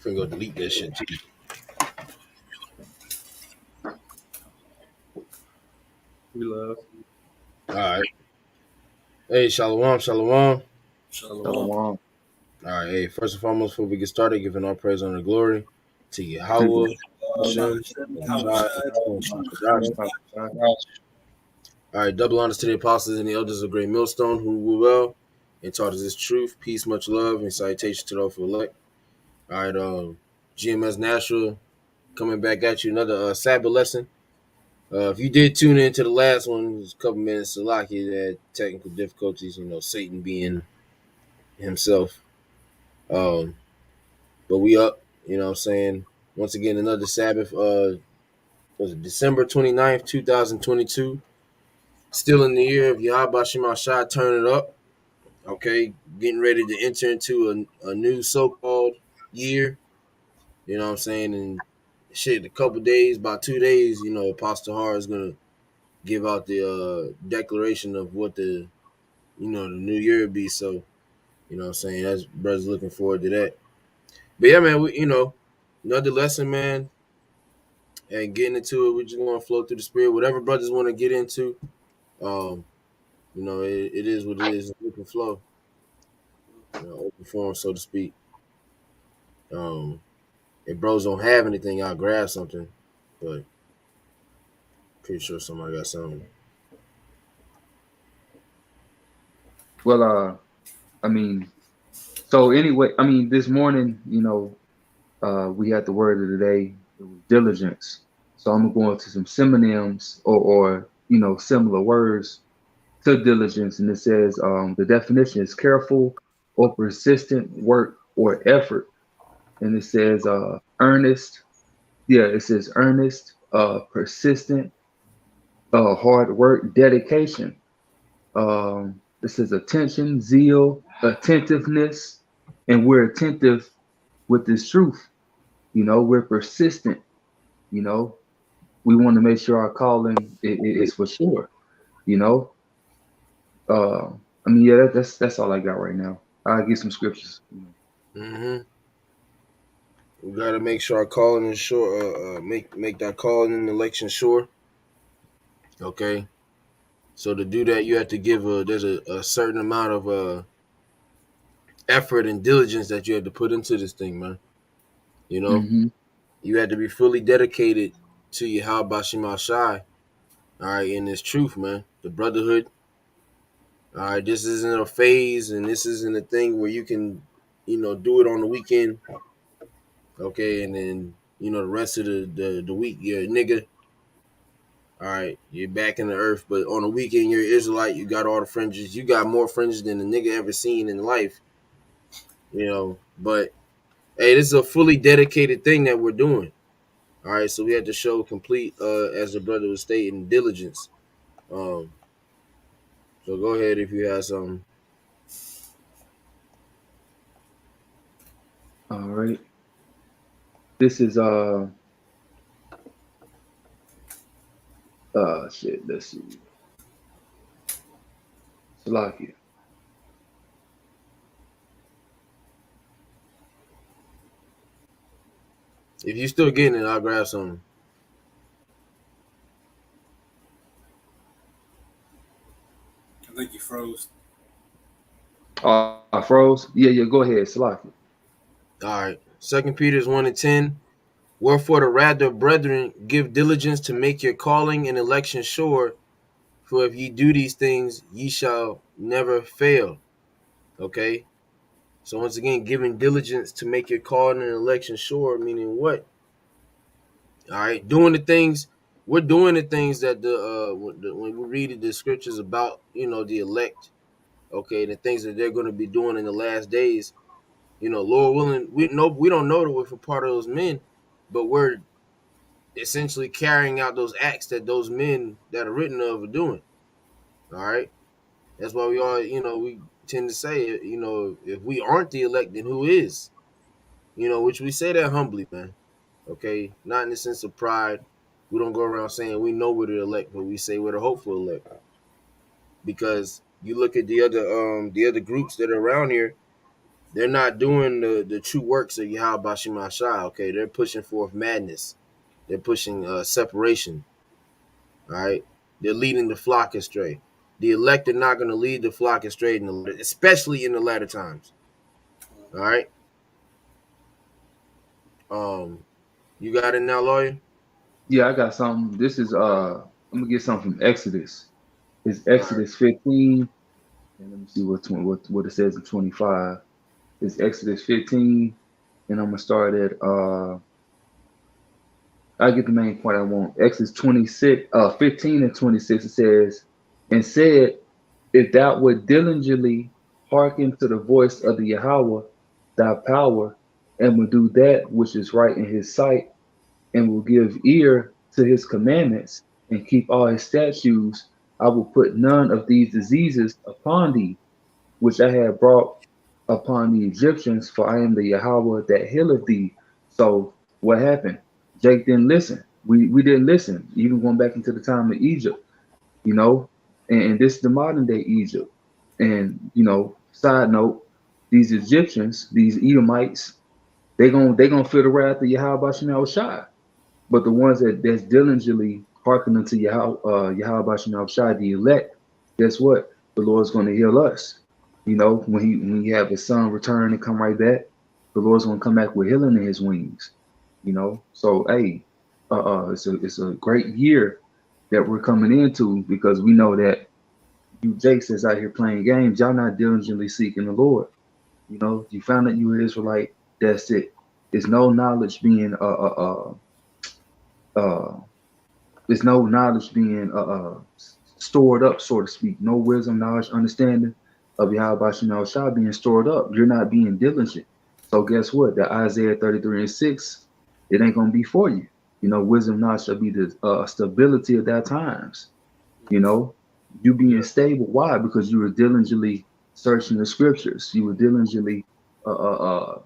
Finna go delete that shit too. We love. All right. Hey, shalom, shalom. Shalom. Shalom. All right. Hey, first and foremost, before we get started, giving all praise, honor, and glory to Yahweh, Hashem, Shai, and Shadash. All right. Double honors to the apostles and the elders of Great Millstone who rule well and taught us this truth, peace, much love, and salutation to those who elect. All right. GMS Natural coming back at you another Sabbath lesson. If you did tune into the last one, it was a couple minutes. Salaki had technical difficulties. Satan being himself. Um, but we up. You know what I'm saying? Once again, another Sabbath. Was it December 29th, 2022? Still in the year of Yahweh Shema Shai, turn it up. Okay, getting ready to enter into a new so-called year. You know what I'm saying? And shit, a couple days, about 2 days, Apostle Har is gonna give out the declaration of what the new year would be. So, what I'm saying, that's brothers looking forward to that. But yeah, man, another lesson, man, and getting into it, we just want to flow through the spirit. Whatever brothers want to get into, um, it is what it is. We can flow, open forum, so to speak. If bros don't have anything, I'll grab something, but pretty sure somebody got something. Well, I mean, so anyway, I mean, this morning, we had the word of the day. It was diligence. So I'm gonna go into some synonyms or similar words to diligence, and it says the definition is careful or persistent work or effort, and it says earnest. Yeah, it says earnest, persistent, hard work, dedication. This is attention, zeal, attentiveness, and we're attentive with this truth. We're persistent. You know, we want to make sure our calling is for sure. You know, uh, I mean, yeah, that's all I got right now. I'll get some scriptures. Mm-hmm. We gotta make sure our calling is sure. Make that calling in the election sure. Okay. So to do that, you have to give there's a certain amount of effort and diligence that you have to put into this thing, man. You know, Mm-hmm. you had to be fully dedicated to your how Shema Shai. All right, in this truth, man, the brotherhood. All right, this isn't a phase, and this isn't a thing where you can, do it on the weekend. Okay, and then the rest of the week, you're a nigga. All right, you're back in the earth, but on the weekend, you're Israelite. You got all the fringes. You got more fringes than a nigga ever seen in life. But hey, this is a fully dedicated thing that we're doing. All right, so we had to show complete, as the brother was stating, diligence. Um, so go ahead if you have something. All right. This is shit. Let's see. Salakia. If you still getting it, I'll grab something. I think you froze. I froze. Yeah. Go ahead, Salakia. All right. 2 Peter 1:10. Wherefore the rather, brethren, give diligence to make your calling and election sure. For if ye do these things, ye shall never fail. Okay. So once again, giving diligence to make your calling and election sure, meaning what? All right, doing the things. We're doing the things that when we read the scriptures about the elect. Okay, the things that they're going to be doing in the last days. Lord willing, we don't know that we're for part of those men, but we're essentially carrying out those acts that those men that are written of are doing. All right, that's why we all we tend to say if we aren't the elect, then who is? Which we say that humbly, man. Okay, not in the sense of pride. We don't go around saying we know we're the elect, but we say we're the hopeful elect. Because you look at the other groups that are around here, they're not doing the true works of Yahweh Bashim Ashai. Okay, they're pushing forth madness. They're pushing separation. All right, they're leading the flock astray. The elect are not going to lead the flock astray, especially in the latter times. All right. Um, you got it now, lawyer. Yeah, I got something. This is I'm gonna get something from Exodus. It's All right. Exodus 15, and let me see what it says in 25. It's Exodus 15, and I'm gonna start at I get the main point I want. Exodus 15 and 26. It says, and said, if thou would diligently hearken to the voice of the Yahweh, thy power, and will do that which is right in his sight, and will give ear to his commandments, and keep all his statutes, I will put none of these diseases upon thee, which I have brought upon the Egyptians, for I am the Yahweh that healeth thee. So what happened? Jake didn't listen. We didn't listen, even going back into the time of Egypt, you know, and this is the modern day Egypt. And side note, these Egyptians, these Edomites, they gonna feel the wrath of Yahweh Shai Shai. But the ones that's diligently hearkening to Yahweh Shai, the elect, guess what? The Lord's going to heal us. When he have his son return and come right back, the Lord's going to come back with healing in his wings. So hey, it's a great year that we're coming into, because we know that you Jakes that's out here playing games, y'all not diligently seeking the Lord. You found that you were Israelite. That's it. There's no knowledge being uh there's no knowledge being stored up, so to speak. No wisdom, knowledge, understanding of Yahweh Shah being stored up. You're not being diligent. So guess what? The Isaiah 33 and 6, it ain't gonna be for you. Wisdom, knowledge shall be the stability of that times. You being Yeah. stable. Why? Because you were diligently searching the scriptures. You were diligently uh,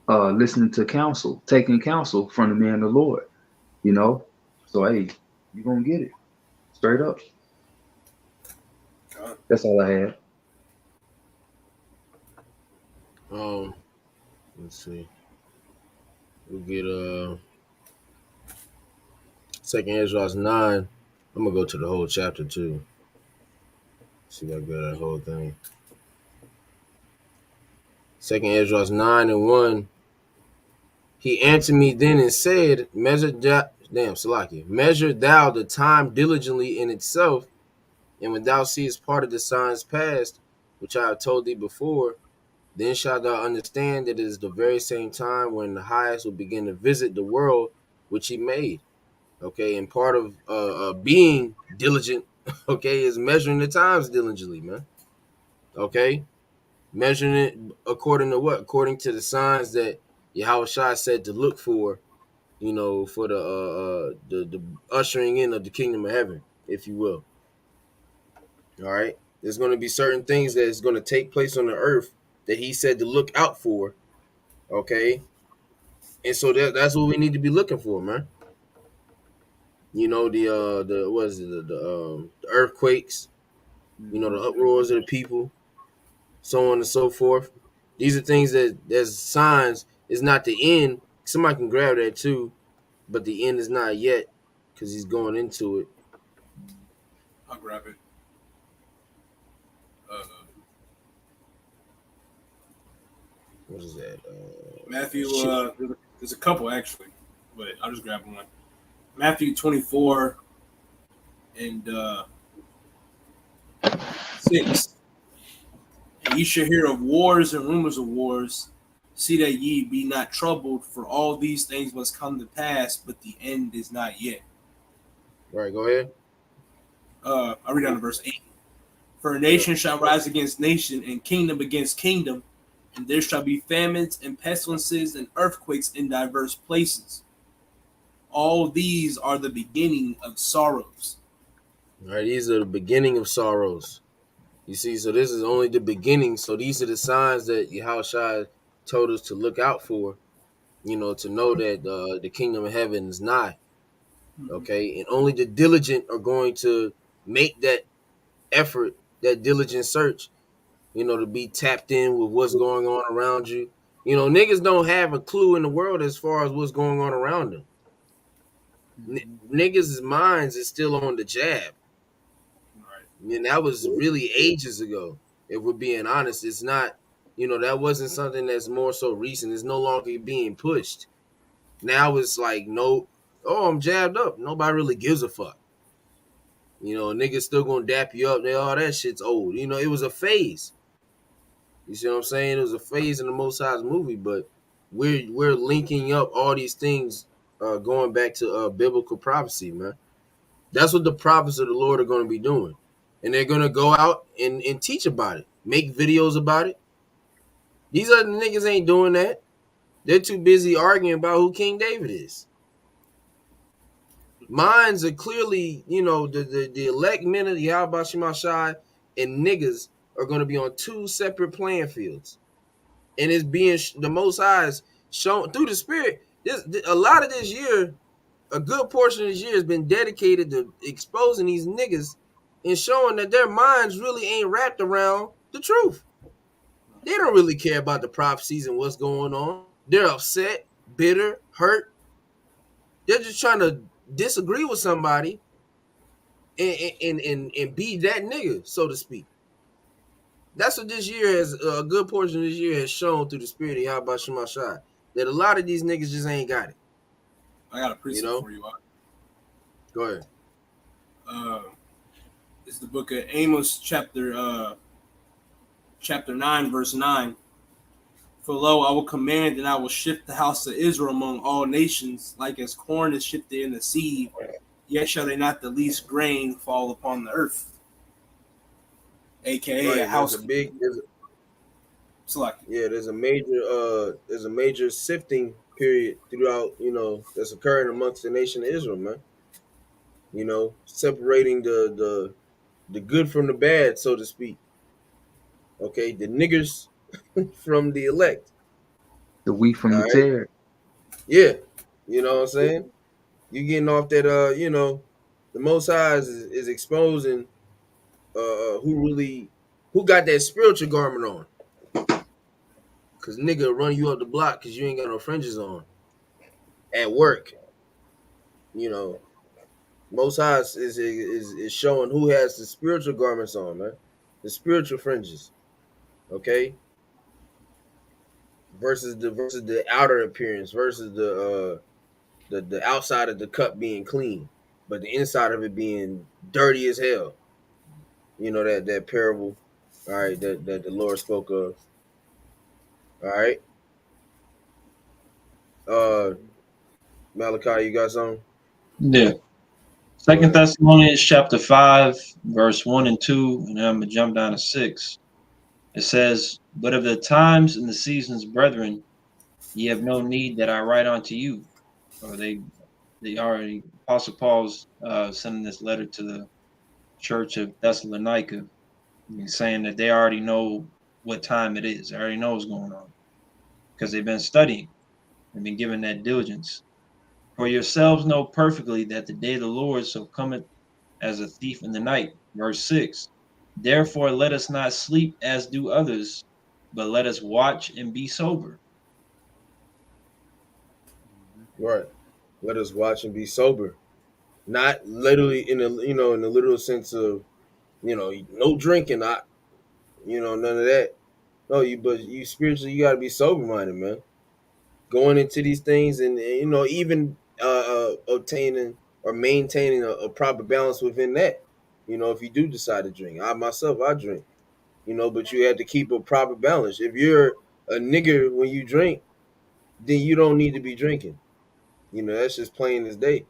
uh, listening to counsel, taking counsel from the man of the Lord. You know, so hey, you gonna get it straight up. God. That's all I had. Let's see. We'll get Second Ezra's 9. I'm gonna go to the whole chapter too. See if I get that whole thing. Second Ezra's 9 and 1. He answered me then and said, measure thou the time diligently in itself, and when thou seest part of the signs past, which I have told thee before, then shalt thou understand that it is the very same time when the highest will begin to visit the world which he made. Okay, and part of being diligent, okay, is measuring the times diligently, man. Okay, measuring it according to what? According to the signs that Yahweh Shai said to look for, for the ushering in of the kingdom of heaven, if you will. All right, there's going to be certain things that is going to take place on the earth that He said to look out for. Okay, and so that's what we need to be looking for, man. The what is it, the earthquakes, Mm-hmm. the uproars of the people, so on and so forth. These are things that there's signs. It's not the end. Somebody can grab that too, but the end is not yet because he's going into it. I'll grab it. Uh, What is that? Matthew, Shit. there's a couple actually, but I'll just grab one. Matthew 24 and 6. And ye shall hear of wars and rumors of wars. See that ye be not troubled, for all these things must come to pass, but the end is not yet. All right, go ahead. I'll read down to verse 8. For a Yeah. nation shall rise against nation, and kingdom against kingdom, and there shall be famines and pestilences and earthquakes in diverse places. All these are the beginning of sorrows. All right, these are the beginning of sorrows. You see, so this is only the beginning. So these are the signs that Yahushua told us to look out for. to know that the kingdom of heaven is nigh. Mhm. Okay, and only the diligent are going to make that effort, that diligent search, to be tapped in with what's going on around you. Niggas don't have a clue in the world as far as what's going on around them. Niggas' minds is still on the jab. Right. And that was really ages ago. If we're being honest, it's not, that wasn't something that's more so recent. It's no longer being pushed. Now it's like, no, oh, I'm jabbed up. Nobody really gives a fuck. Niggas still gonna dap you up. All that shit's old. It was a phase. You see what I'm saying? It was a phase in the Most High's movie, but we're linking up all these things, going back to biblical prophecy, man. That's what the prophets of the Lord are going to be doing, and they're going to go out and teach about it, make videos about it. These other niggas ain't doing that. They're too busy arguing about who King David is. Minds are clearly, the elect men of Yahweh Shemashai and niggas are going to be on two separate playing fields. And it's being the Most High is shown through the Spirit. A lot of this year, a good portion of this year has been dedicated to exposing these niggas and showing that their minds really ain't wrapped around the truth. They don't really care about the prophecies and what's going on. They're upset, bitter, hurt. They're just trying to disagree with somebody and be that nigga, so to speak. That's what this year has, a good portion of this year has shown through the Spirit of Yahweh Shemashai, that a lot of these niggas just ain't got it. I got a You precept know? for you. Go ahead. Uh, it's the book of Amos, chapter 9, verse 9. For lo, I will command and I will shift the house of Israel among all nations, like as corn is shifted in the sieve, yet shall they not the least grain fall upon the earth. AKA a Right. house. There's a major sifting period throughout, that's occurring amongst the nation of Israel, man. Separating the good from the bad, so to speak. Okay, the niggers from the elect. The wheat from All the right. tear. Yeah. You know what I'm saying? You getting off that the Most High is exposing who got that spiritual garment on. Cause nigga run you up the block cause you ain't got no fringes on at work. You know, Most High is showing who has the spiritual garments on, man. The spiritual fringes, okay? Versus the outer appearance, versus the outside of the cup being clean, but the inside of it being dirty as hell. That parable, all right, that the Lord spoke of. All right. Uh Malachi, you got something? Yeah. Go Second ahead. Thessalonians chapter 5, verse 1 and 2, and then I'm gonna jump down to 6. It says, but of the times and the seasons, brethren, ye have no need that I write unto you. Or they already Apostle Paul's sending this letter to the church of Thessalonica, saying that they already know what time it is. They already know what's going on. Because they've been studying, they've been given that diligence. For yourselves know perfectly that the day of the Lord so cometh as a thief in the night. Verse 6. Therefore let us not sleep as do others, but let us watch and be sober. Right. Let us watch and be sober. Not literally in the literal sense of, no drinking, not none of that. No, but you spiritually you gotta be sober minded, man. Going into these things and even obtaining or maintaining a proper balance within that. If you do decide to drink. I drink, but you have to keep a proper balance. If you're a nigger when you drink, then you don't need to be drinking. That's just plain as day.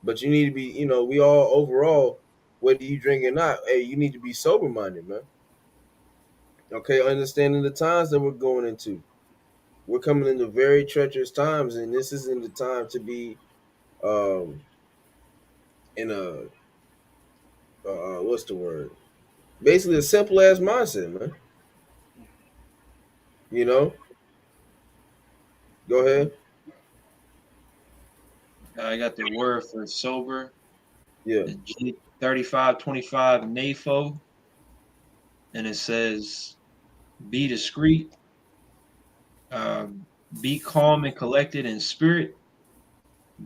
But you need to be, we all overall, whether you drink or not, hey, you need to be sober minded, man. Okay, understanding the times that we're going into. We're coming into very treacherous times, and this isn't the time to be um in a what's the word? Basically a simple ass mindset, man. You know? Go ahead. I got the word for sober, Yeah. the G3525 NAFO, and it says be discreet, uh, be calm and collected in spirit,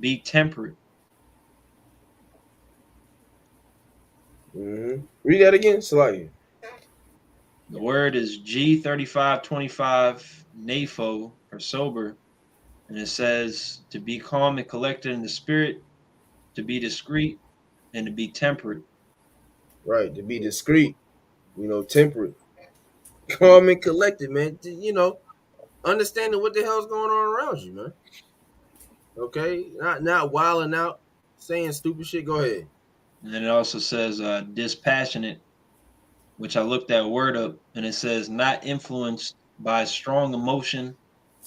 be temperate. Read that again, Salaki. The word is G3525 NAFO for sober, and it says to be calm and collected in the spirit, to be discreet, and to be temperate. Right. To be discreet, temperate, calm and collected, man. Understanding what the hell's going on around you, man. Okay, not wilding out, saying stupid shit. Go ahead. And then it also says dispassionate, which I looked that word up, and it says not influenced by strong emotion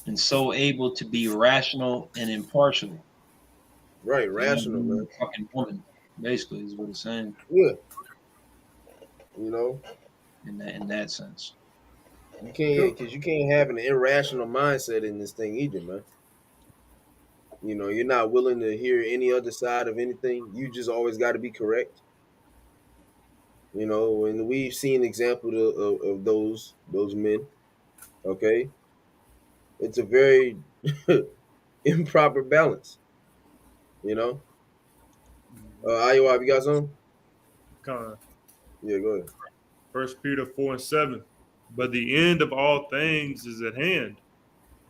and so able to be rational and impartial. Right, So you gotta rational, be man. a fucking woman, basically, is what it's saying Yeah, you know, in that sense. you can't because you can't have an irrational mindset in this thing either, man. You're not willing to hear any other side of anything. You just always got to be correct. And we've seen examples of those men. Okay, it's a very improper balance. You know, Iowa, you got some? Con. Yeah, go ahead. 1 Peter 4:7. But the end of all things is at hand.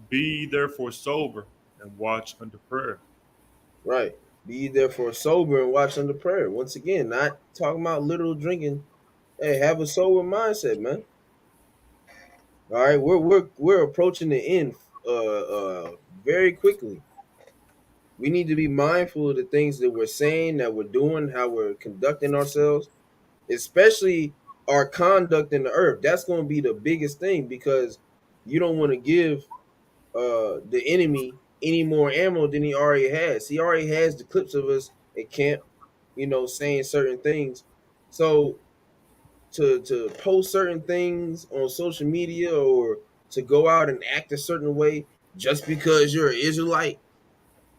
Be ye therefore sober and watch unto prayer. Right. Be therefore sober and watch under prayer. Once again, not talking about literal drinking. Hey, have a sober mindset, man. All right, we're approaching the end very quickly. We need to be mindful of the things that we're saying, that we're doing, how we're conducting ourselves, especially our conduct in the earth. That's going to be the biggest thing because you don't want to give the enemy any more ammo than he already has. He already has the clips of us at camp, saying certain things. So to post certain things on social media or to go out and act a certain way just because you're an Israelite,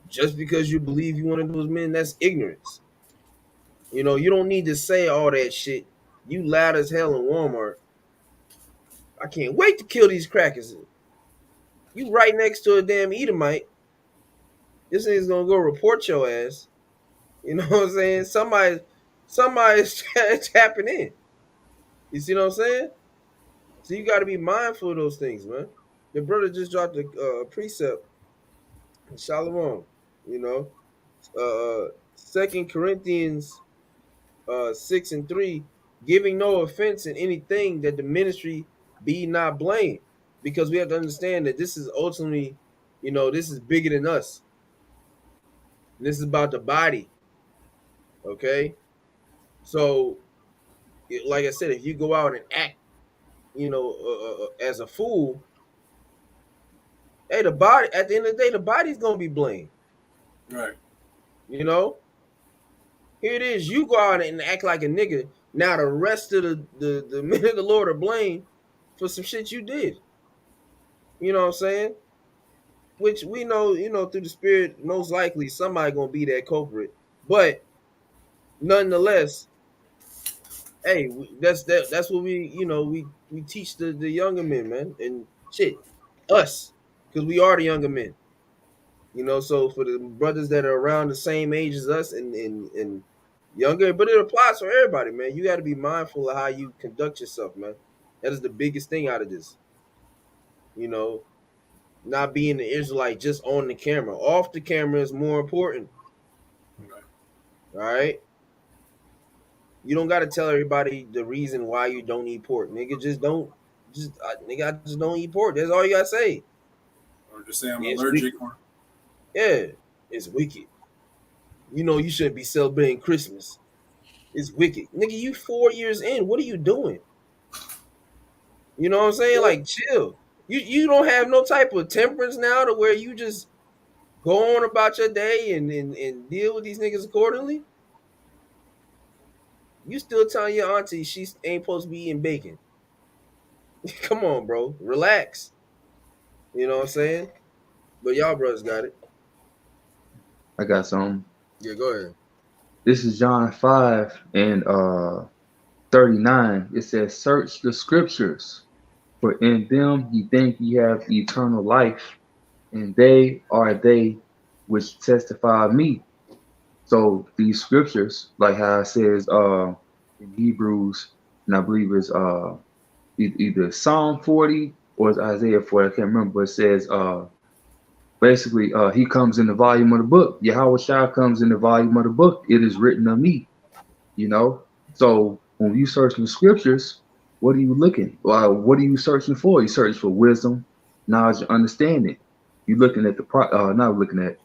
just because you believe you one of those men, that's ignorance. You don't need to say all that shit. You loud as hell in Walmart. I can't wait to kill these crackers. You right next to a damn Edomite. This nigga's gonna go report your ass. You know what I'm saying? Somebody's tapping in. You see what I'm saying? So you got to be mindful of those things, man. The brother just dropped a precept, Shalom. You know, 2 Corinthians 6:3, giving no offense in anything that the ministry be not blamed, because we have to understand that this is ultimately, this is bigger than us. This is about the body. Okay, so like I said, if you go out and act, as a fool, hey, the body at the end of the day, the body's gonna be blamed. Right. You know, here it is. You go out and act like a nigga. Now the rest of the men of the Lord are blamed for some shit you did. You know what I'm saying? Which we know, through the spirit, most likely somebody gonna be that culprit. But nonetheless, hey, that's what we teach the younger men, man, and shit, us, because we are the younger men. So for the brothers that are around the same age as us and younger, but it applies for everybody, man. You got to be mindful of how you conduct yourself, man. That is the biggest thing out of this. You know, not being the Israelite just on the camera. Off the camera is more important. Right. All right. You don't got to tell everybody the reason why you don't eat pork, nigga. Just don't. Nigga, I just don't eat pork. That's all you gotta say. Or just say I'm It's allergic wicked. or Yeah, it's wicked. You shouldn't be celebrating Christmas. It's wicked. Nigga, you 4 years in. What are you doing? You know what I'm saying? Like, chill. You don't have no type of temperance now to where you just go on about your day and deal with these niggas accordingly. You still telling your auntie she ain't supposed to be eating bacon. Come on, bro. Relax. You know what I'm saying? But y'all brothers got it. I got some. Yeah, go ahead. This is John 5 and 39. It says, "Search the scriptures, for in them ye think ye have eternal life, and they are they which testify of me." So these scriptures, like how it says in Hebrews, and I believe it's either Psalm 40 or it's Isaiah 40, I can't remember, but it says basically he comes in the volume of the book. Yahweh Shah comes in the volume of the book. It is written of me, you know. So when you search the scriptures, what are you looking? What are you searching for? You search for wisdom, knowledge, and understanding. You're looking at the not looking at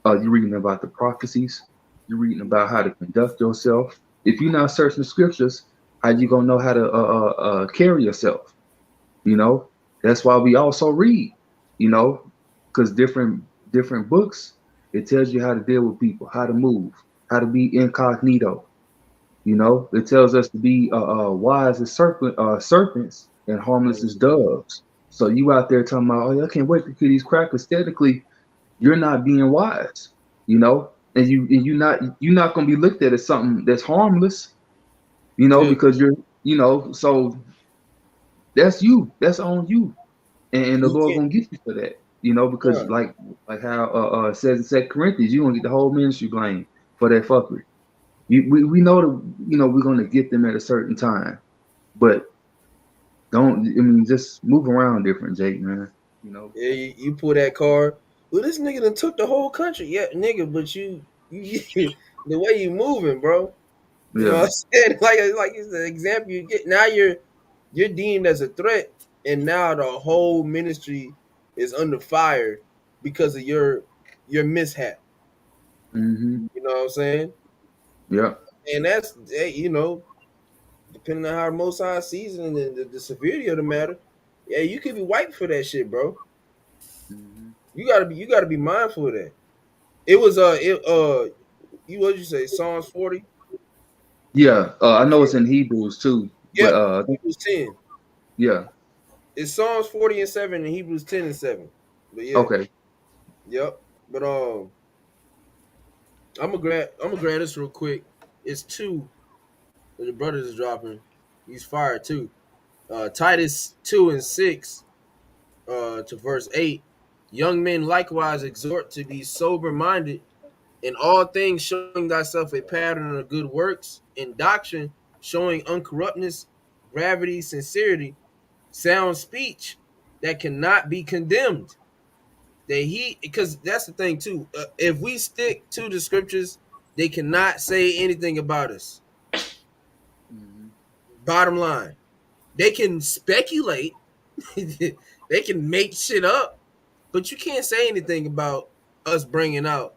you're reading about the prophecies. You're reading about how to conduct yourself. If you're not searching the scriptures, how you gonna know how to carry yourself? You know, that's why we also read. You know, because different books, it tells you how to deal with people, how to move, how to be incognito. You know, it tells us to be wise as serpents and harmless as doves. So you out there talking about, oh, yeah, I can't wait to kill these crackers. Technically, you're not being wise, you know, and you're not gonna be looked at as something that's harmless, you know, Yeah, because you know, so that's you, that's on you, and the you Lord can't. gonna get you for that, you know, because Right. like how it says in Second Corinthians, you gonna get the whole ministry blamed for that fuckery. We know that you know we're gonna get them at a certain time, but don't I mean just move around different, Jake, man, you know. Yeah, you pull that card. Well, this nigga done took the whole country. Yeah, nigga, but you the way you moving, bro. You know what Yeah. I'm saying? Like it's the example you get. Now you're deemed as a threat, and now the whole ministry is under fire because of your mishap. Mm-hmm. You know what I'm saying? Yeah. And that's you know, depending on how Most High sees it and the severity of the matter, yeah, you could be wiped for that shit, bro. Mm-hmm. You gotta be mindful of that. It was you what you say, Psalms 40? Yeah, I know it's in Hebrews too, but Yep, Hebrews 10. yeah, It's Psalms 40 and 7 and Hebrews 10 and 7. But yeah, okay. yep. But I'm gonna grab this real quick. It's two that the brothers is dropping. He's fired too. Titus 2 and 6 to verse 8. Young men likewise exhort to be sober minded in all things, showing thyself a pattern of good works, in doctrine, showing uncorruptness, gravity, sincerity, sound speech that cannot be condemned. Because that's the thing too. If we stick to the scriptures, they cannot say anything about us. Mhm. Bottom line, they can speculate, they can make shit up, but you can't say anything about us bringing out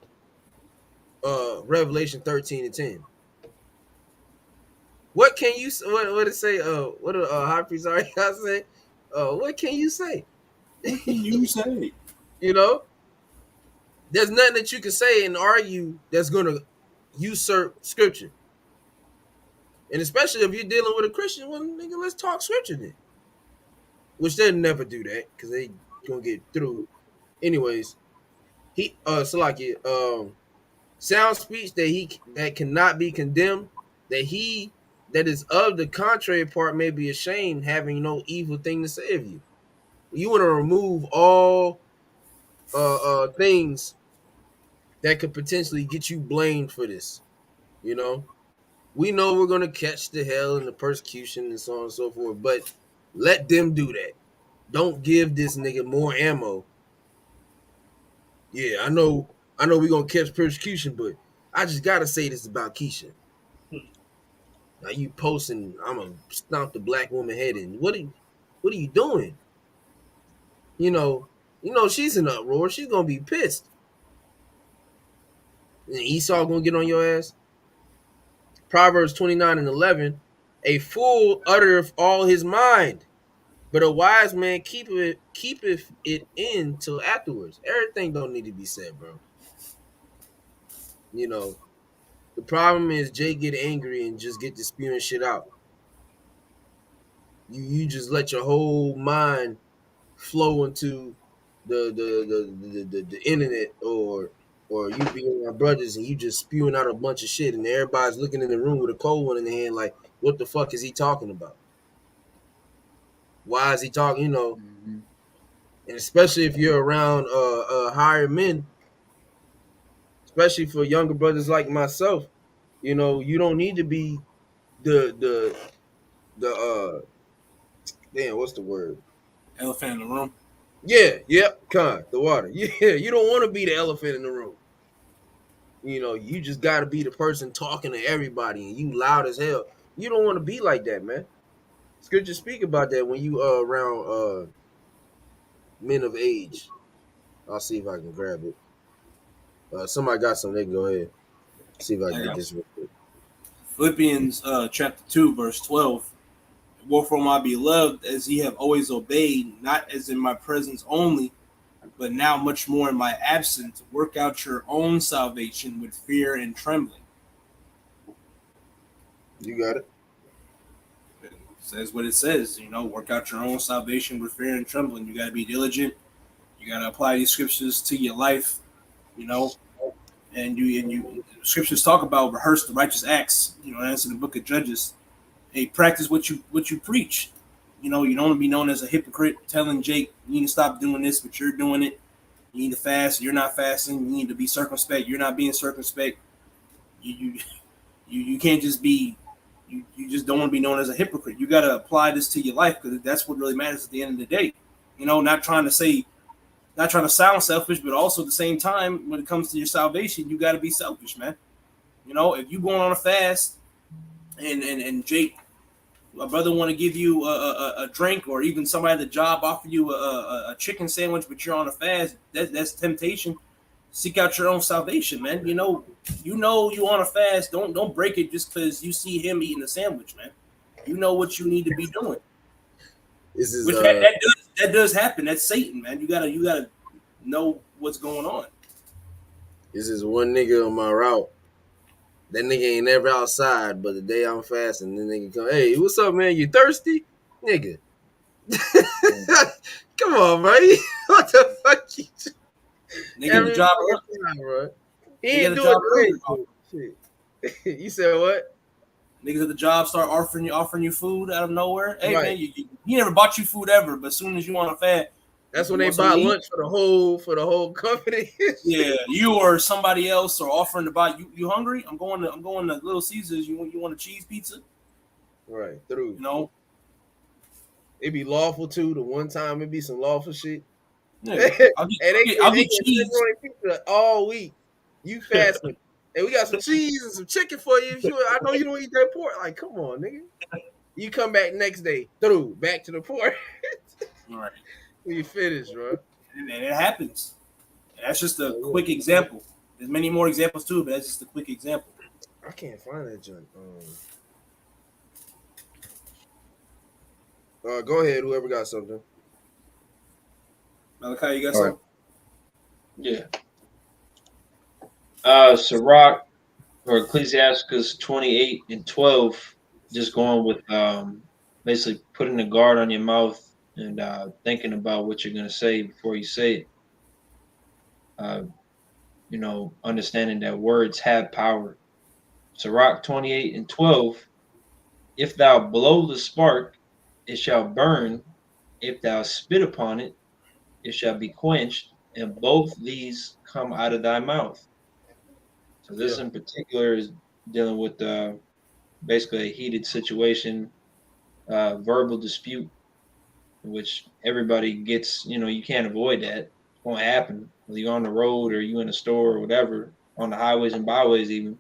Revelation 13 and 10. What can you what it say? What high priest are y'all say? What can you say? What can you say? You know, there's nothing that you can say and argue that's gonna usurp scripture. And especially if you're dealing with a Christian, well, nigga, let's talk scripture then. Which they'll never do that because they gonna get through. Anyways, he Salaki, sound speech that cannot be condemned, that he that is of the contrary part may be ashamed, having no evil thing to say of you. You want to remove all things that could potentially get you blamed for this. You know, we know we're gonna catch the hell and the persecution and so on and so forth, but let them do that. Don't give this nigga more ammo. Yeah, I know we're gonna catch persecution, but I just gotta say this about Keisha. Now you posting, I'm gonna stomp the black woman head in. What are you doing? You know, she's in an uproar. She's gonna be pissed. And Esau gonna get on your ass. Proverbs 29 and 11. A fool uttereth all his mind, but a wise man keepeth it in till afterwards. Everything don't need to be said, bro. You know, the problem is Jay get angry and just get to spewing shit out. You just let your whole mind flow into the internet or you be with my brothers and you just spewing out a bunch of shit and everybody's looking in the room with a cold one in the hand like, what the fuck is he talking about? Why is he talking, Mm-hmm. And especially if you're around higher men, especially for younger brothers like myself, you don't need to be the damn, what's the word? Elephant in the room. Yeah, yep, the water. Yeah, you don't want to be the elephant in the room. You just got to be the person talking to everybody and you loud as hell. You don't want to be like that, man. Scripture speak about that when you around men of age. I'll see if I can grab it. Somebody got something, they can go ahead. See if I can I get got this real quick. Philippians chapter 2, verse 12. Wherefore, my beloved, as ye have always obeyed, not as in my presence only, but now much more in my absence, work out your own salvation with fear and trembling. You got it. It says what it says, work out your own salvation with fear and trembling. You got to be diligent. You got to apply these scriptures to your life, you know, and you scriptures talk about rehearse the righteous acts, that's in the book of Judges. Hey, practice what you preach. You don't want to be known as a hypocrite telling Jake, you need to stop doing this, but you're doing it. You need to fast, you're not fasting. You need to be circumspect, you're not being circumspect. You can't just be you just don't want to be known as a hypocrite. You got to apply this to your life because that's what really matters at the end of the day. Not trying to sound selfish, but also at the same time, when it comes to your salvation, you got to be selfish, man. If you going on a fast and Jake, a brother want to give you a drink, or even somebody at the job offer you a chicken sandwich, but you're on a fast, that's temptation. Seek out your own salvation, man. You on a fast. Don't break it just because you see him eating a sandwich, man. You know what you need to be doing. This is Which that does happen. That's Satan, man. You gotta know what's going on. this is one nigga on my route. That nigga ain't never outside, but the day I'm fasting, the nigga come, hey, what's up, man? You thirsty? Nigga. Come on, bro. What the fuck you Nigga, the job, time, bro. He nigga, ain't the doing job early. shit. You said what? Niggas at the job start offering you food out of nowhere. Hey, Right. man, he never bought you food ever, but as soon as you want a fast, That's when you they want some buy meat? lunch for the whole company. Yeah, you or somebody else are offering to buy you. You hungry? I'm going to Little Caesars. You want a cheese pizza? Right, through. You know? It be lawful too. The one time it be some lawful shit. Yeah, And I'll they get get cheese. pepperoni pizza all week. You fasting. And we got some cheese and some chicken for you. I know you don't eat that pork. Like, come on, nigga. You come back next day, through, back to the pork. All right, We finish, bro. and it happens. And that's just a Oh, quick example. There's many more examples too, but that's just a quick example. I can't find that joint. Go ahead, whoever got something. Malachi, you got All right. something? Yeah. Sirach or Ecclesiasticus 28 and 12, just going with basically putting a guard on your mouth and thinking about what you're going to say before you say it. Understanding that words have power. Sirach 28 and 12, if thou blow the spark, it shall burn. If thou spit upon it, it shall be quenched. And both these come out of thy mouth. So this in particular is dealing with basically a heated situation, verbal dispute, in which everybody gets, you can't avoid that. It's going to happen. Whether you're on the road or you in a store or whatever, on the highways and byways even,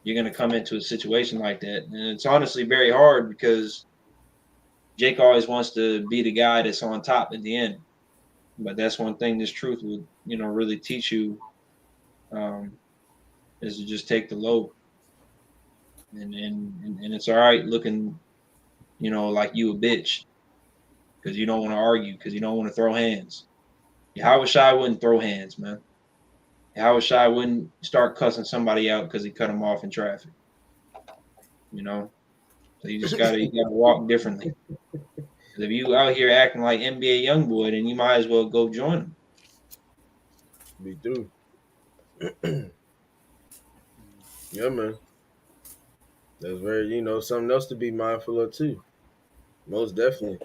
you're going to come into a situation like that. And it's honestly very hard because Jake always wants to be the guy that's on top at the end. But that's one thing this truth would, really teach you, is to just take the load. And it's all right looking, like you a bitch because you don't want to argue, because you don't want to throw hands. Howard Shy wouldn't throw hands, man. Howard Shy wouldn't start cussing somebody out because he cut him off in traffic. So you gotta walk differently. Because if you out here acting like NBA YoungBoy, then you might as well go join them. Be through. Yeah, man. That's very, something else to be mindful of too. Most definitely.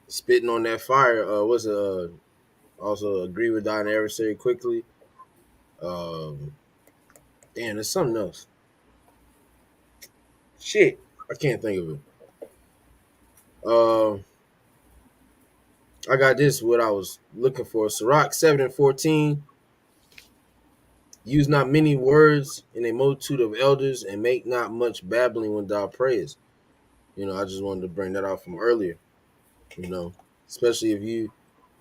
Spitting on that fire. Was also agree with thine adversary quickly. Um, damn, there's something else. Shit, I can't think of it. Um, I got this. What I was looking for. Sirach 7:14. Use not many words in a multitude of elders, and make not much babbling when thou prayest. I just wanted to bring that out from earlier. You know, especially if you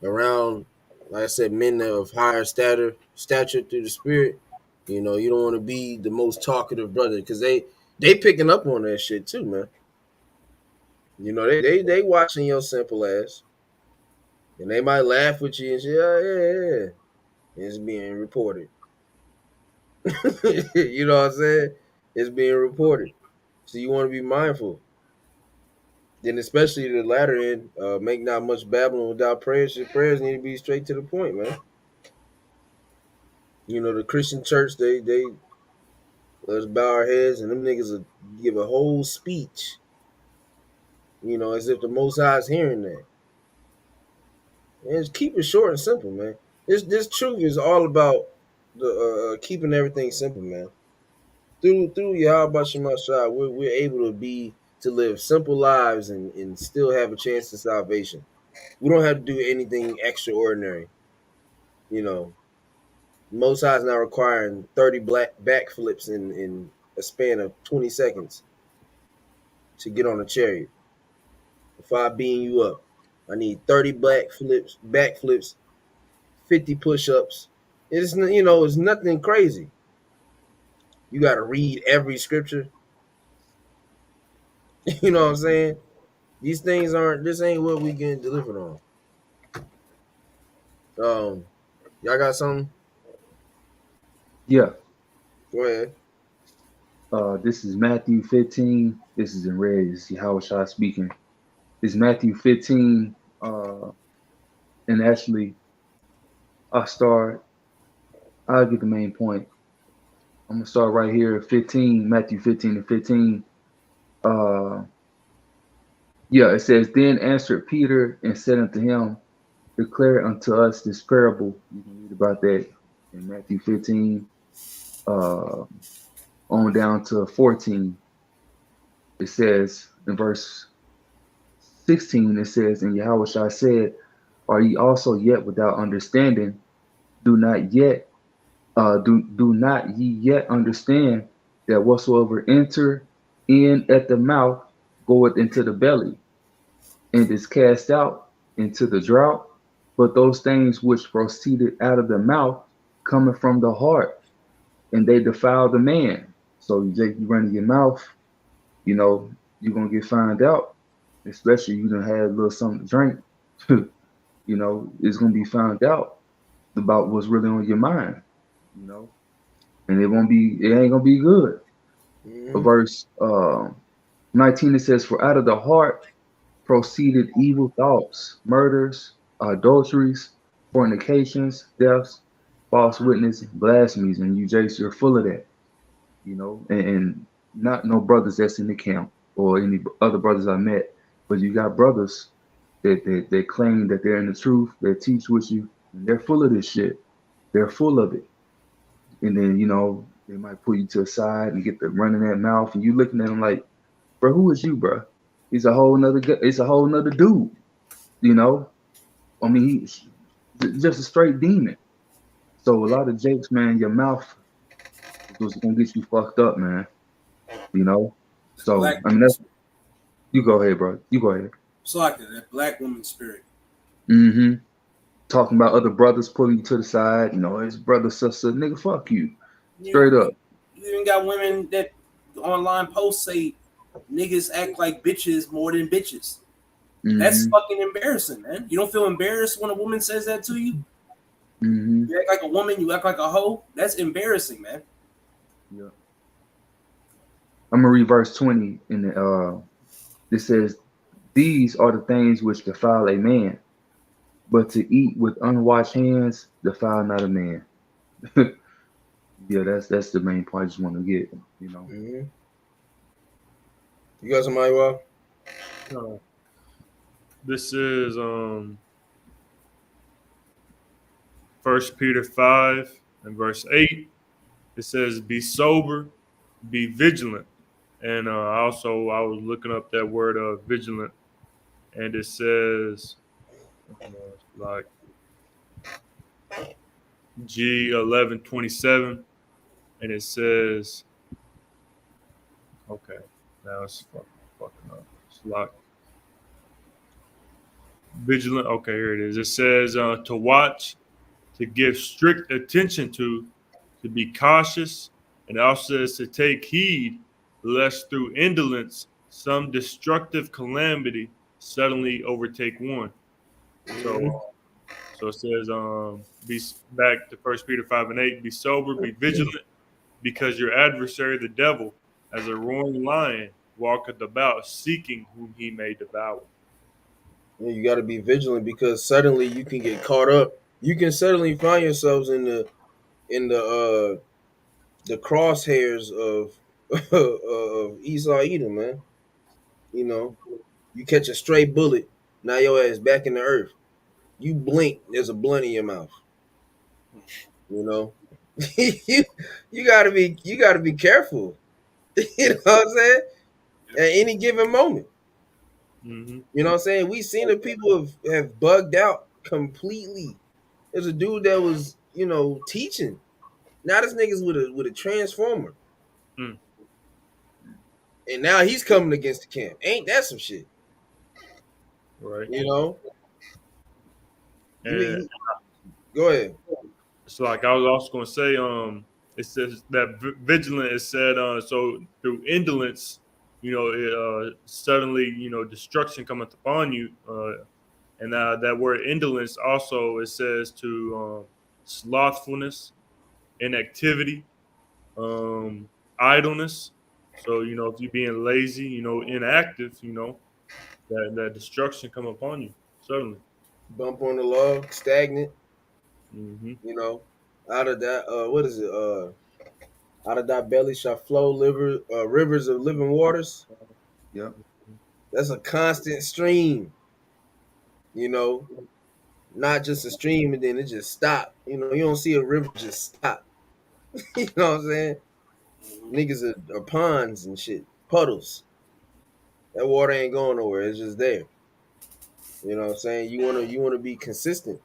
around, like I said, men of higher stature through the spirit. You don't want to be the most talkative brother because they picking up on that shit too, man. They watching your simple ass, and they might laugh with you and say, "Oh, yeah, yeah." It's being reported. You know what I'm saying? It's being reported. So you want to be mindful. Then especially the latter end, make not much babbling without prayers. Your prayers need to be straight to the point, man. The Christian church, they let's bow our heads, and them niggas will give a whole speech, as if the Most High is hearing that. And just keep it short and simple, man. This truth is all about the keeping everything simple, man. Through Yahweh Shemashah, we're able to live simple lives and still have a chance of salvation. We don't have to do anything extraordinary. You know, Most High is not requiring 30 black backflips in a span of 20 seconds to get on a chariot. If I beam you up, I need 30 backflips, 50 push-ups. It's nothing crazy. You got to read every scripture. You know what I'm saying? These things aren't. This ain't what we getting delivered on. Y'all got something? Yeah. Go ahead. This is Matthew 15. This is in red. This is Yahushua speaking. It's Matthew 15. And actually, I'll get the main point. I'm gonna start right here at 15, Matthew 15 and 15. Yeah, it says, Then answered Peter and said unto him, Declare unto us this parable. You can read about that in Matthew 15, on down to 14. It says in verse 16, it says, And Yahushua said, Are ye also yet without understanding? Do not ye yet understand that whatsoever enter in at the mouth goeth into the belly, and is cast out into the drought? But those things which proceeded out of the mouth coming from the heart, and they defile the man. So you running your mouth, you're gonna get found out, especially you done had a little something to drink. It's gonna be found out about what's really on your mind, and it ain't gonna be good. Mm-hmm. Verse 19, it says, For out of the heart proceeded evil thoughts, murders, adulteries, fornications, thefts, false witness, blasphemies, and you're full of that, and not no brothers that's in the camp or any other brothers I met, but you got brothers that they claim that they're in the truth, they teach with you, and they're full of this shit. They're full of it. And then, they might pull you to the side and get the running that mouth, and you looking at them like, bro, who is you, bro? It's a whole nother dude, I mean, he's just a straight demon. So a lot of jakes, man, your mouth was gonna get you fucked up, man. So Black, I mean, you go ahead, bro. You go ahead. it's like that black woman spirit. Mm-hmm. Talking about other brothers pulling you to the side, his brother, sister, nigga, fuck you. Straight up. You even got women that online posts say niggas act like bitches more than bitches. Mm-hmm. That's fucking embarrassing, man. You don't feel embarrassed when a woman says that to you? Mm-hmm. You act like a woman, you act like a hoe. That's embarrassing, man. Yeah. I'm gonna read verse 20 in the it says, These are the things which defile a man, but to eat with unwashed hands defile not a man. Yeah, that's the main part I just want to get, you know. Mm-hmm. You got somebody, Well? This is 1 Peter 5 and verse 8. It says, "Be sober, be vigilant." And also, I was looking up that word vigilant, and it says like G11:27, and it says, okay, now it's fucking up. It's like vigilant. Okay, here it is. It says to watch, to give strict attention to be cautious, and it also says to take heed, lest through indolence some destructive calamity suddenly overtake one. Mm-hmm. So it says, be back to 1 Peter 5 and 8. Be sober, be vigilant, because your adversary, the devil, as a roaring lion, walketh about, seeking whom he may devour. Yeah, you got to be vigilant because suddenly you can get caught up. You can suddenly find yourselves in the crosshairs of of Esau Edom, man. You know, you catch a stray bullet, now your ass back in the earth. You blink, there's a blunt in your mouth. You know, you you gotta be careful. You know what I'm saying? At any given moment. Mm-hmm. You know what I'm saying? We seen that people have bugged out completely. There's a dude that was, teaching. Now this nigga's with a transformer. Mm. And now he's coming against the camp. Ain't that some shit? Right. You know? And Go ahead. it's like I was also going to say, it says that vigilant is said, so through indolence, suddenly, destruction cometh upon you. And that word indolence also, it says to slothfulness, inactivity, idleness. So, if you're being lazy, inactive, that destruction come upon you, certainly. Bump on the log, stagnant, Hmm. you know. Out of that, what is it? Out of that belly shall flow rivers of living waters. Yep. That's a constant stream, you know, not just a stream and then it just stop. You don't see a river just stop. You know what I'm saying? Niggas are ponds and shit, puddles. That water ain't going nowhere. It's just there. You know what I'm saying? You wanna be consistent.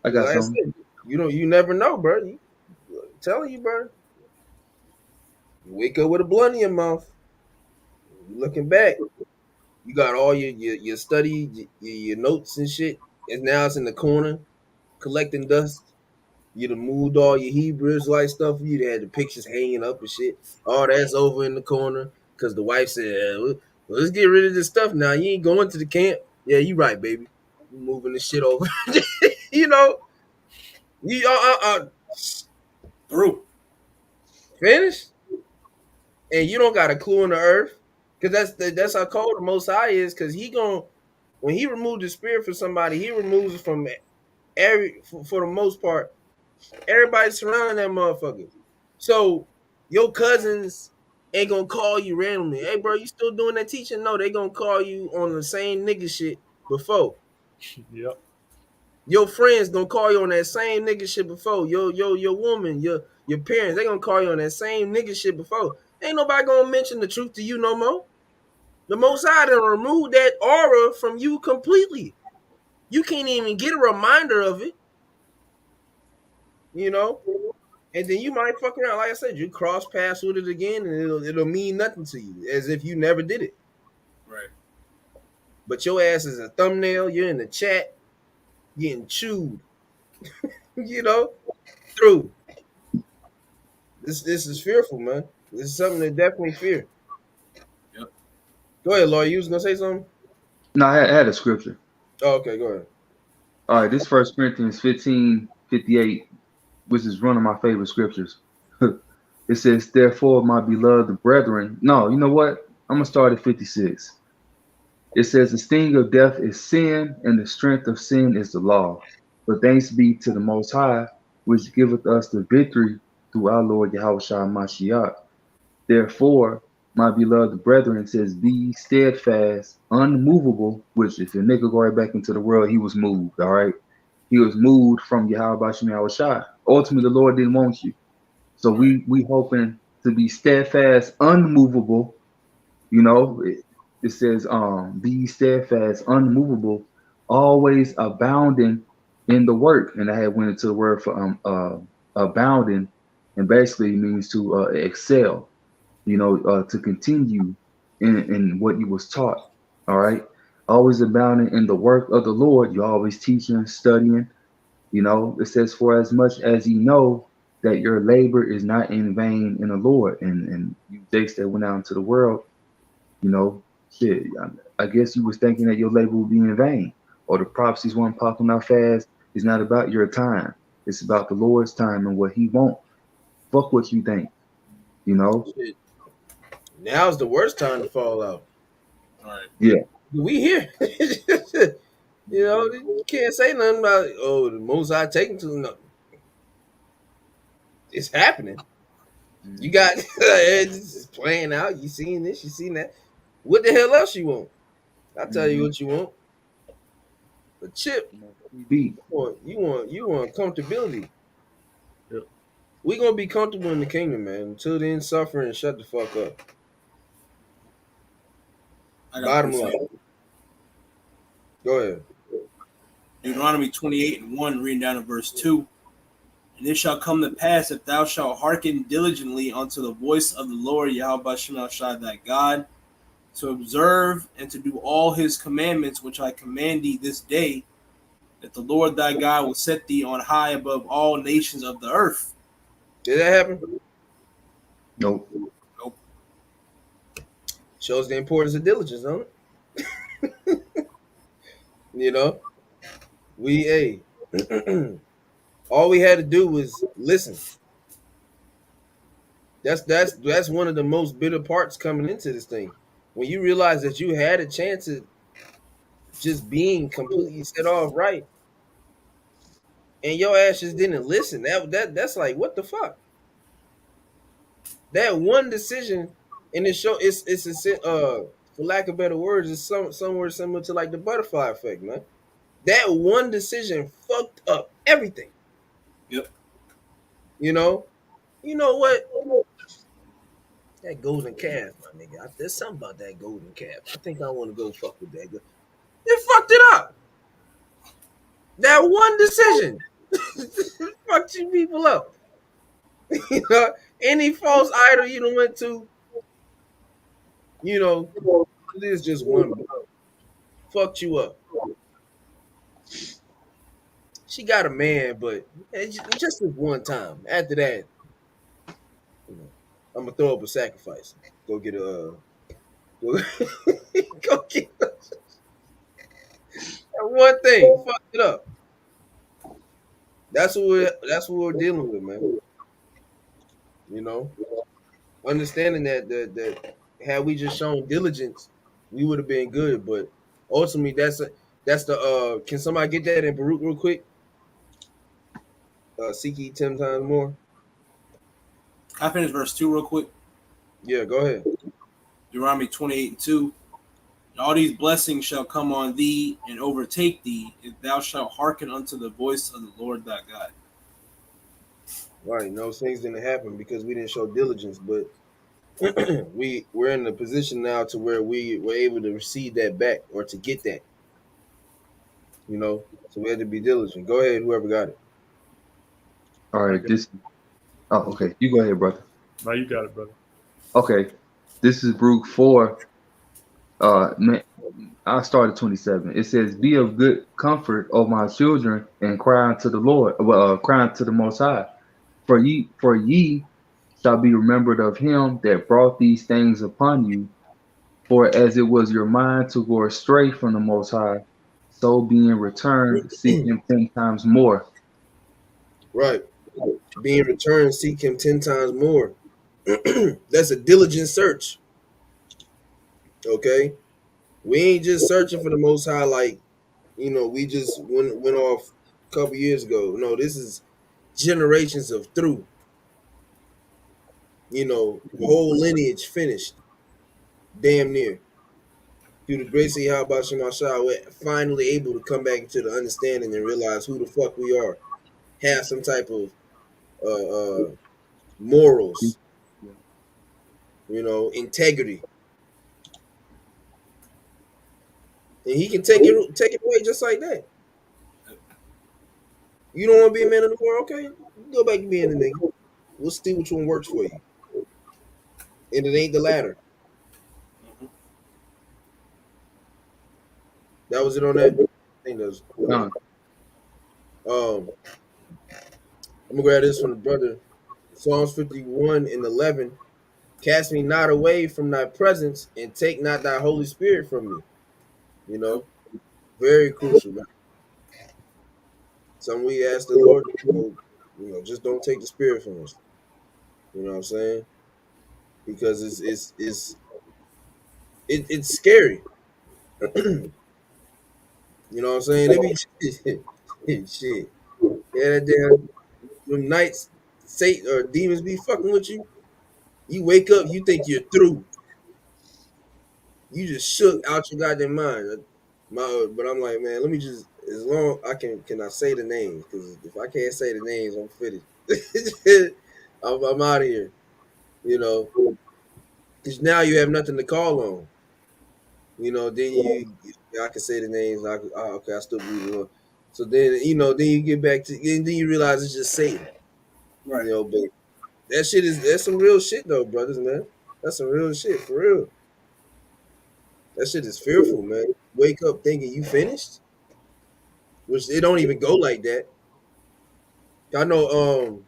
I got Like I some. said, you never know, bro. I'm telling you, bro. You wake up with a blunt in your mouth. You looking back. You got all your study, your notes and shit. And now it's in the corner collecting dust. You'd have moved all your Hebrew Israelite stuff. You'd had the pictures hanging up and shit. All that's over in the corner because the wife said, well, let's get rid of this stuff now. You ain't going to the camp. Yeah, you right, baby. You moving this shit over. you know, you Through. finish, and you don't got a clue in the earth. Because that's how cold the Most High is. Because when he removed the spirit from somebody, he removes it from for the most part, everybody surrounding that motherfucker. So your cousins ain't gonna call you randomly. Hey, bro, you still doing that teaching? No, they gonna call you on the same nigga shit before. Yep. Your friends gonna call you on that same nigga shit before. Your woman, your parents, they gonna call you on that same nigga shit before. Ain't nobody gonna mention the truth to you no more. The Most High done remove that aura from you completely. You can't even get a reminder of it, you know? And then you might fuck around. Like I said, you cross paths with it again, and it'll mean nothing to you, as if you never did it. Right. But your ass is a thumbnail. You're in the chat, getting chewed. you know, through. This is fearful, man. This is something to definitely fear. Yep. Go ahead, Lloyd. You was gonna say something? No, I had a scripture. Oh, okay, go ahead. All right, this 1 Corinthians 15:58, which is one of my favorite scriptures. It says, therefore, my beloved brethren. No, you know what? I'm gonna start at 56. It says, the sting of death is sin, and the strength of sin is the law. But thanks be to the Most High, which giveth us the victory through our Lord Yahushua Mashiach. Therefore, my beloved brethren, says, be ye steadfast, unmovable, which if a nigga go right back into the world, he was moved, all right? He was moved from Yahweh Shai. Ultimately, the Lord didn't want you. So Right. we hoping to be steadfast, unmovable. You know, it says, be steadfast, unmovable, always abounding in the work. And I had went into the word for abounding, and basically means to excel. You know, to continue in what you was taught. All right, always abounding in the work of the Lord. You're always teaching, studying. You know, it says, for as much as you know that your labor is not in vain in the Lord. And you Jakes that went out into the world, you know, shit, I guess you was thinking that your labor would be in vain, or the prophecies weren't popping out fast. It's not about your time. It's about the Lord's time and what He want. Fuck what you think, you know? Shit. Now's the worst time to fall out. Right. Yeah. We here. You know, you can't say nothing about, oh, the most I taken to nothing. It's happening. You got it's playing out. You seeing this, you seen that. What the hell else you want? I'll tell you what you want. A chip. Be. You want comfortability. Yep. We gonna be comfortable in the kingdom, man. Until then, suffer and shut the fuck up. I got Bottom verse line. 8. Go ahead. Deuteronomy 28:1, reading down to verse 2. And it shall come to pass, if thou shalt hearken diligently unto the voice of the Lord Yahweh Shai thy God, to observe and to do all his commandments which I command thee this day, that the Lord thy God will set thee on high above all nations of the earth. Did that happen? Nope. Nope. Shows the importance of diligence, don't it? You know, all we had to do was listen. That's one of the most bitter parts coming into this thing. When you realize that you had a chance of just being completely set off right, and your ass just didn't listen. That's like, what the fuck? That one decision, and it show it's a for lack of better words, it's somewhere similar to like the butterfly effect, man. That one decision fucked up everything. Yep. You know, you know what? That golden calf, my nigga. There's something about that golden calf. I think I want to go fuck with that. It fucked it up. That one decision fucked you people up. You know, any false idol you done went to, you know, it is just one fucked you up. She got a man, but just this one time. After that, you know, I'm gonna throw up a sacrifice. Go get a go, go get that one thing. Fucked it up. That's what we're dealing with, man. You know, understanding that had we just shown diligence, we would have been good. But ultimately, that's the Can somebody get that in Baruch real quick? Seek ye 10 times more. I finish verse 2 real quick. Yeah, go ahead. Deuteronomy 28:2. All these blessings shall come on thee and overtake thee, if thou shalt hearken unto the voice of the Lord thy God. Right, no things didn't happen because we didn't show diligence, but we're in a position now to where we were able to receive that back or to get that. You know, so we had to be diligent. Go ahead, whoever got it. All I right. got, Okay. You go ahead, brother. no, you got it, brother. Okay. This is Baruch 4. Man, I started 27. It says, be of good comfort, O my children, and cry unto the Lord, cry unto the Most High. For ye shall be remembered of him that brought these things upon you. For as it was your mind to go astray from the Most High, so being returned, seek him 10 times more. Right. Being returned, seek him 10 times more. That's a diligent search. Okay. We ain't just searching for the most high like, we just went off a couple years ago. No, this is generations of through, whole lineage finished, damn near. Through the grace of Yahweh Shemashah, we're finally able to come back into the understanding and realize who the fuck we are. Have some type of morals, Yeah. integrity. And he can take it away just like that. You don't want to be a man of the world, okay? Go back to being a nigga. We'll see which one works for you. And it ain't the latter. That was it on that? I think that was Done. I'm gonna grab this from the brother. Psalms 51:11. Cast me not away from thy presence and take not thy Holy Spirit from me. Very crucial, man. Something we ask the Lord, just don't take the spirit from us. You know what I'm saying? Because it's scary. You know what I'm saying? It be shit. Yeah, that damn them nights, Satan or demons be fucking with you. You wake up, you think you're through. You just shook out your goddamn mind. But I'm like, man, let me just as long I can I say the names? Because if I can't say the names, I'm finished. I'm out of here. Because now you have nothing to call on. Then I can say the names. Okay, I still believe in Lord. So then then you get back to, and then you realize it's just Satan. Right. But that's some real shit though, brothers, man. That's some real shit for real. That shit is fearful, man. Wake up thinking you finished, which it don't even go like that. I know.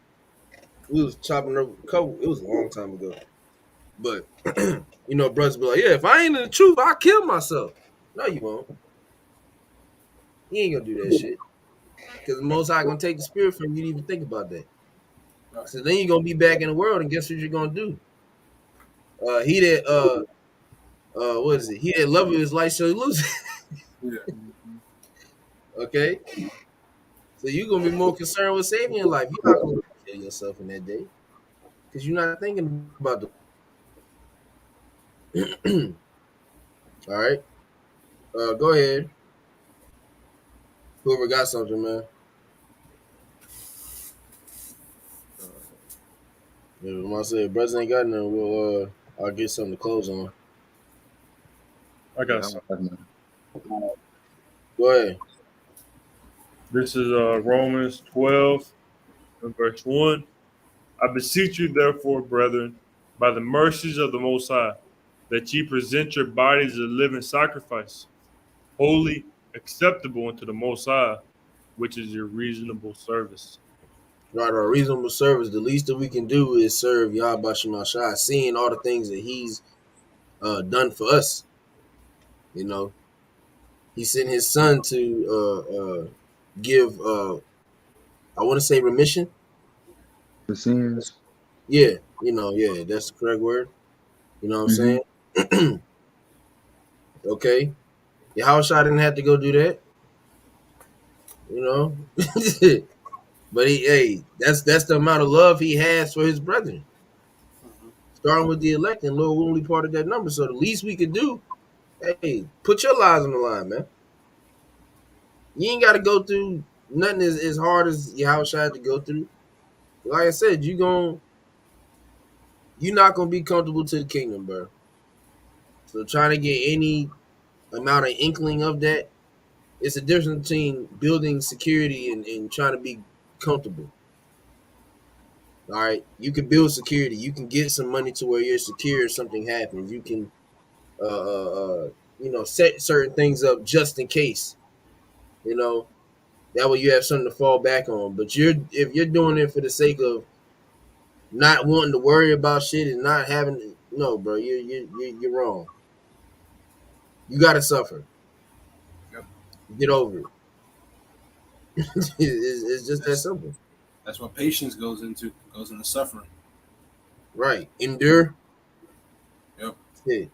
We was chopping up a couple. It was a long time ago, but brothers be like, yeah, if I ain't in the truth, I'll kill myself. No, you won't. You ain't gonna do that shit. Because the Most High gonna take the spirit from you to even think about that. Right. So then you're gonna be back in the world, and guess what you're gonna do? He that what is it? He that love his life shall lose it. Yeah. Okay, so you're gonna be more concerned with saving your life. You're not gonna kill yourself in that day because you're not thinking about the. All right, go ahead. Whoever got something, man. When I say brothers ain't got nothing, I'll get something to close on. I Yeah, got I some. don't have none. Go ahead. This is Romans 12 and verse 1. I beseech you, therefore, brethren, by the mercies of the Most High, that ye present your bodies as a living sacrifice, holy, acceptable unto the Most High, which is your reasonable service. Right, our reasonable service. The least that we can do is serve Yahweh Shemashah, seeing all the things that He's done for us. He sent His Son to give, I want to say remission. The sins. Yeah, yeah, that's the correct word. You know what Mm-hmm. I'm saying? Okay, Yahushua didn't have to go do that. You know, but that's the amount of love He has for His brethren. Starting with the elect, and Lord, we're only part of that number. So the least we could do, hey, put your lives on the line, man. You ain't got to go through nothing as hard as Yahushua had to go through. Like I said, you're not gonna be comfortable to the kingdom, bro. So trying to get any amount of inkling of that, it's a difference between building security and trying to be comfortable. All right, you can build security. You can get some money to where you're secure if something happens. You can, set certain things up just in case. You know, that way you have something to fall back on. But if you're doing it for the sake of not wanting to worry about shit and not having, no, bro, you're wrong. You gotta suffer. Yep. Get over it. It's just that That's simple. that's what patience goes into suffering. Right. Endure. Yep. Shit.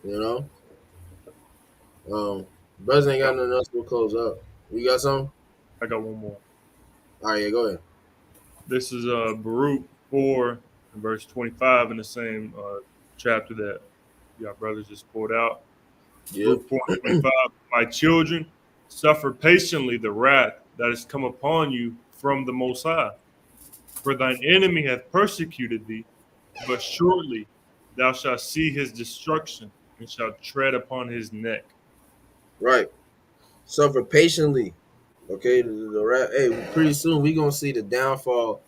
You know. Brothers ain't got nothing else to close up. You got something? I got one more. All right, yeah, go ahead. This is Baruch 4 and verse 25 in the same chapter that y'all brothers just pulled out. Yep. Baruch 4 and 25. My children, suffer patiently the wrath that has come upon you from the Most High. For thine enemy hath persecuted thee, but surely thou shalt see his destruction and shalt tread upon his neck. Right. Suffer patiently. Okay. Hey, pretty soon we gonna see the downfall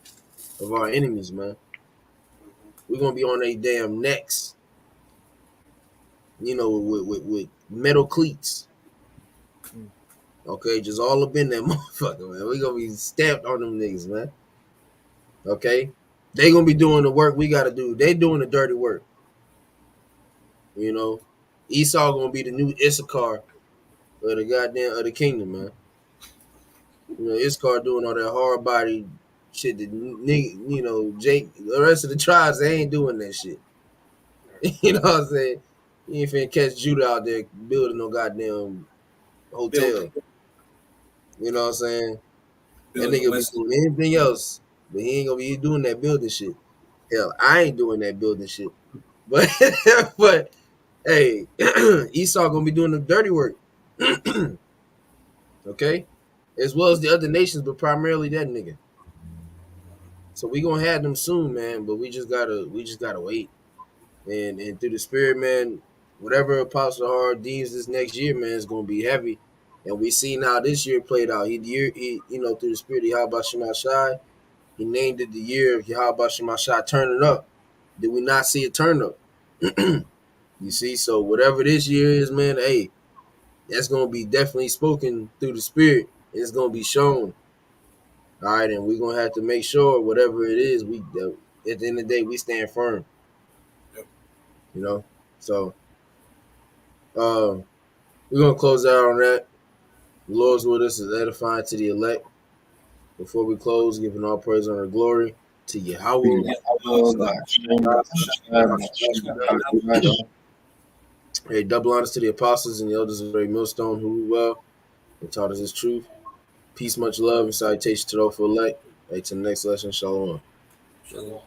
of our enemies, man. We're gonna be on their damn necks. With metal cleats. Okay, just all up in that motherfucker, man. We gonna be stamped on them niggas, man. Okay, they gonna be doing the work we gotta do. They doing the dirty work. You know, Esau gonna be the new Issachar of the goddamn of the kingdom, man. You know, Issachar doing all that hard body shit that Jake, the rest of the tribes, they ain't doing that shit. You know what I'm saying? You ain't finna catch Judah out there building no goddamn hotel. You know what I'm saying? That Building nigga be West. doing anything else, but he ain't gonna be doing that building shit. Hell, I ain't doing that building shit. But but hey, Esau gonna be doing the dirty work. Okay? As well as the other nations, but primarily that nigga. So we gonna have them soon, man. But we just gotta wait. And through the spirit, man, whatever Apostle Hard deems this next year, man, is gonna be heavy. And we see now this year played out. Through the spirit of Yahweh Shema Shai, he named it the year of Yahweh Shema Shai turning up. Did we not see a turn up? You see, so whatever this year is, man, hey, that's gonna be definitely spoken through the spirit. It's gonna be shown. All right, and we're gonna have to make sure whatever it is, at the end of the day, we stand firm. Yep. You know, so we're gonna close out on that. The Lord's with us is edifying to the elect. Before we close, giving all praise, honor, and glory to Yahweh. Hey, double honors to the apostles and the elders of the great millstone who rule well and taught us his truth. Peace, much love, and salutation to those for elect. Hey, to the next lesson, shalom. Shalom.